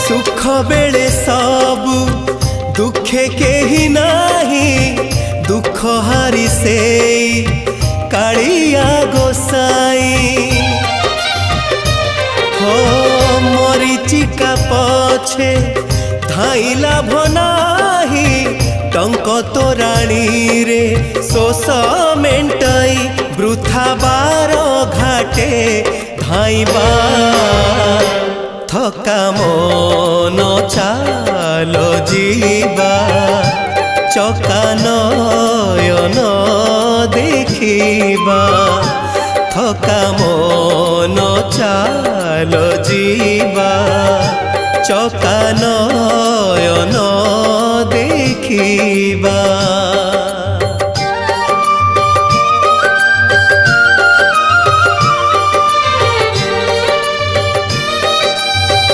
सुख बेले सबु दुखे केही नाही दुख हारी से कालिया गोसाई हो मरीचिका पछे धाई लाभ नाही टंक तोराणी रे शोष मेंटाई वृथा बार घाटे धाइबा थका मन चालो जीवा चका नयन देखिबा थका मन चालो जीवा चका नयन देखिबा।